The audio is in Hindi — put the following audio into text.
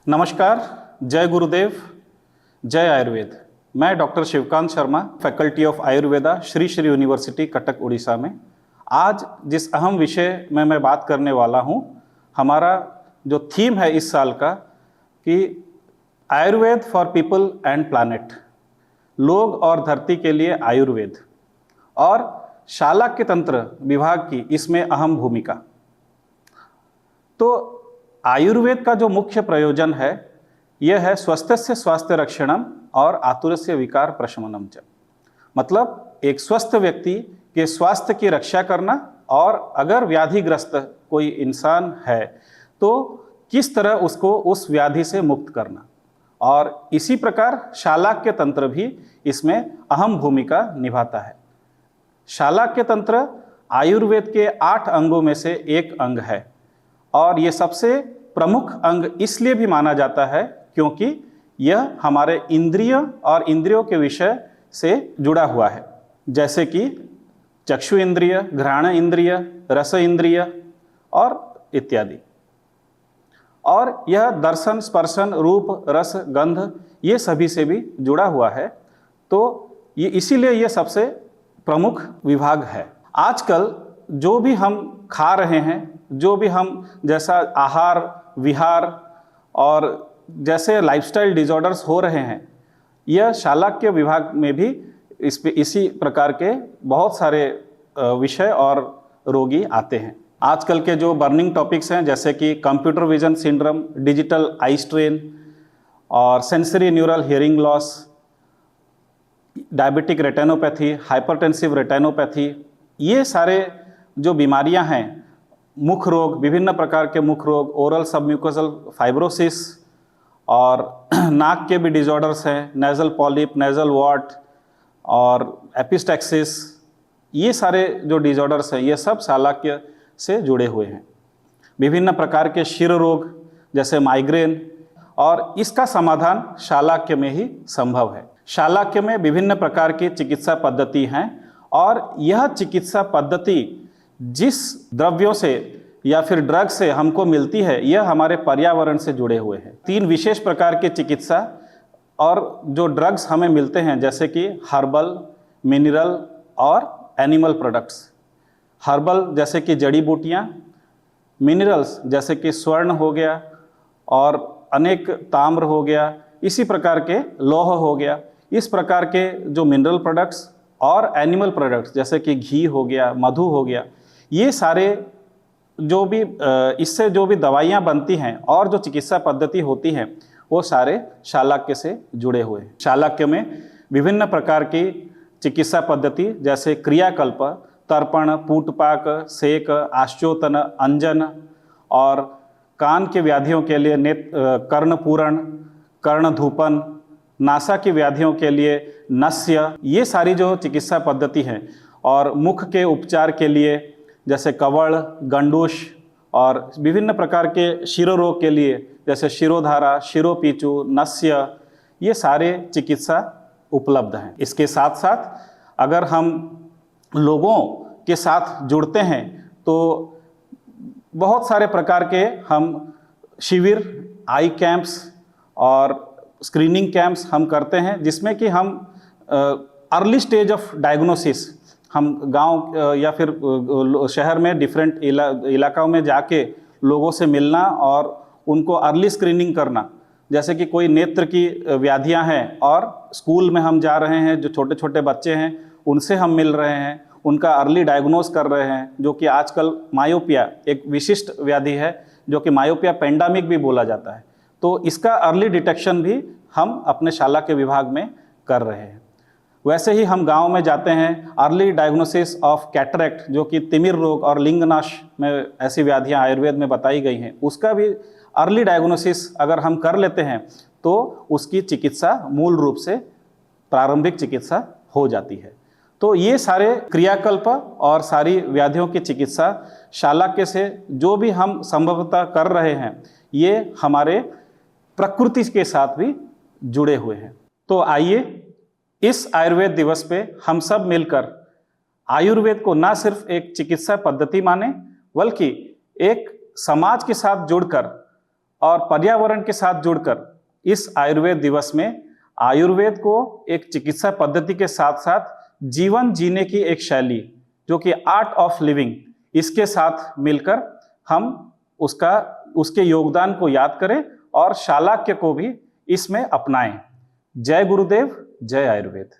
नमस्कार, जय गुरुदेव, जय आयुर्वेद। मैं doctor Shivkant Sharma, faculty of Ayurveda, Shri Shri university Cuttack Orissa में। आज जिस अहम विषय में मैं बात करने वाला हूँ, हमारा जो थीम है इस साल का कि Ayurveda for people and planet, लोग और धरती के लिए आयुर्वेद, और शालाक्य तंत्र विभाग की इसमें अहम भूमिका। तो आयुर्वेद का जो मुख्य प्रयोजन है यह है स्वस्थस्य स्वास्थ्य रक्षणम और आतुरस्य विकार प्रशमनम च। मतलब एक स्वस्थ व्यक्ति के स्वास्थ्य की रक्षा करना, और अगर व्याधिग्रस्त कोई इंसान है तो किस तरह उसको उस व्याधि से मुक्त करना। और इसी प्रकार शालाक्य तंत्र भी इसमें अहम भूमिका निभाता है। शालाक्य तंत्र आयुर्वेद के 8 अंगों में से एक अंग है, और ये सबसे प्रमुख अंग इसलिए भी माना जाता है क्योंकि यह हमारे इंद्रिय और इंद्रियों के विषय से जुड़ा हुआ है, जैसे कि चक्षु इंद्रिय, घ्राण इंद्रिय, रस इंद्रिय और इत्यादि। और यह दर्शन, स्पर्शन, रूप, रस, गंध ये सभी से भी जुड़ा हुआ है। तो ये इसीलिए ये सबसे प्रमुख विभाग है। आजकल जो भी हम खा रहे हैं, जो भी हम जैसा आहार विहार और जैसे लाइफस्टाइल डिसऑर्डर्स हो रहे हैं, यह शालाक्य विभाग में भी इसी प्रकार के बहुत सारे विषय और रोगी आते हैं। आजकल के जो बर्निंग टॉपिक्स हैं, जैसे कि computer vision syndrome, digital eye strain और sensory neural hearing loss, diabetic retinopathy, hypertensive retinopathy, ये सारे जो बीमारियां हैं, मुख रोग, विभिन्न प्रकार के मुख रोग, ओरल सबम्यूकोसल फाइब्रोसिस, और नाक के भी डिसऑर्डर्स हैं, नेजल पॉलिप, नेजल वॉट और एपिस्टैक्सिस, ये सारे जो डिसऑर्डर्स हैं ये सब शालाक्य से जुड़े हुए हैं। विभिन्न प्रकार के शिर रोग जैसे माइग्रेन, और इसका समाधान शालाक्य में ही संभव है। शालाक्य में विभिन्न प्रकार की चिकित्सा पद्धति हैं, और यह चिकित्सा पद्धति जिस द्रव्यों से या फिर ड्रग से हमको मिलती है, यह हमारे पर्यावरण से जुड़े हुए हैं। 3 विशेष प्रकार के चिकित्सा और जो ड्रग्स हमें मिलते हैं, जैसे कि हर्बल, मिनरल और एनिमल प्रोडक्ट्स। हर्बल जैसे कि जड़ी बूटियाँ, मिनरल्स जैसे कि स्वर्ण हो गया और अनेक ताम्र हो गया, इसी प्रकार के लौह हो गया। इस प्रकार के जो मिनरल प्रोडक्ट्स और एनिमल प्रोडक्ट्स जैसे कि घी हो गया, मधु हो गया, ये सारे जो भी इससे जो भी दवाइयाँ बनती हैं और जो चिकित्सा पद्धति होती हैं, वो सारे शालाक्य से जुड़े हुए हैं। शालाक्य में विभिन्न प्रकार की चिकित्सा पद्धति जैसे क्रियाकल्प, तर्पण, पूटपाक, सेक, आश्चोतन, अंजन, और कान के व्याधियों के लिए कर्णपूरण, कर्णधूपन, नासा की व्याधियों के लिए नस्य, ये सारी जो चिकित्सा पद्धति हैं, और मुख के उपचार के लिए जैसे कवड़, गंडूश, और विभिन्न प्रकार के शिरोरोग के लिए जैसे शिरोधारा, शिरोपीचू, नस्य, ये सारे चिकित्सा उपलब्ध हैं। इसके साथ साथ अगर हम लोगों के साथ जुड़ते हैं तो बहुत सारे प्रकार के हम शिविर, आई कैंप्स और स्क्रीनिंग कैंप्स हम करते हैं, जिसमें कि हम अर्ली स्टेज ऑफ डायग्नोसिस, हम गांव या फिर शहर में डिफरेंट इलाकों में जाके लोगों से मिलना और उनको अर्ली स्क्रीनिंग करना। जैसे कि कोई नेत्र की व्याधियां हैं और स्कूल में हम जा रहे हैं, जो छोटे छोटे बच्चे हैं उनसे हम मिल रहे हैं, उनका अर्ली डायग्नोस कर रहे हैं, जो कि आजकल मायोपिया एक विशिष्ट व्याधि है, जो कि मायोपिया पेंडेमिक भी बोला जाता है। तो इसका अर्ली डिटेक्शन भी हम अपने शालाक्य विभाग में कर रहे हैं। वैसे ही हम गांव में जाते हैं, अर्ली डायग्नोसिस ऑफ कैटरेक्ट, जो कि तिमिर रोग और लिंगनाश में ऐसी व्याधियां आयुर्वेद में बताई गई हैं, उसका भी अर्ली डायग्नोसिस अगर हम कर लेते हैं तो उसकी चिकित्सा मूल रूप से प्रारंभिक चिकित्सा हो जाती है। तो ये सारे क्रियाकल्प और सारी व्याधियों की चिकित्सा शालाक्य से जो भी हम संभवतः कर रहे हैं, ये हमारे प्रकृति के साथ भी जुड़े हुए हैं। तो आइए इस आयुर्वेद दिवस पे हम सब मिलकर आयुर्वेद को ना सिर्फ एक चिकित्सा पद्धति माने, बल्कि एक समाज के साथ जुड़कर और पर्यावरण के साथ जुड़कर इस आयुर्वेद दिवस में आयुर्वेद को एक चिकित्सा पद्धति के साथ साथ जीवन जीने की एक शैली, जो कि आर्ट ऑफ लिविंग, इसके साथ मिलकर हम उसके योगदान को याद करें और शालाक्य को भी इसमें अपनाएं। जय गुरुदेव, जय आयुर्वेद।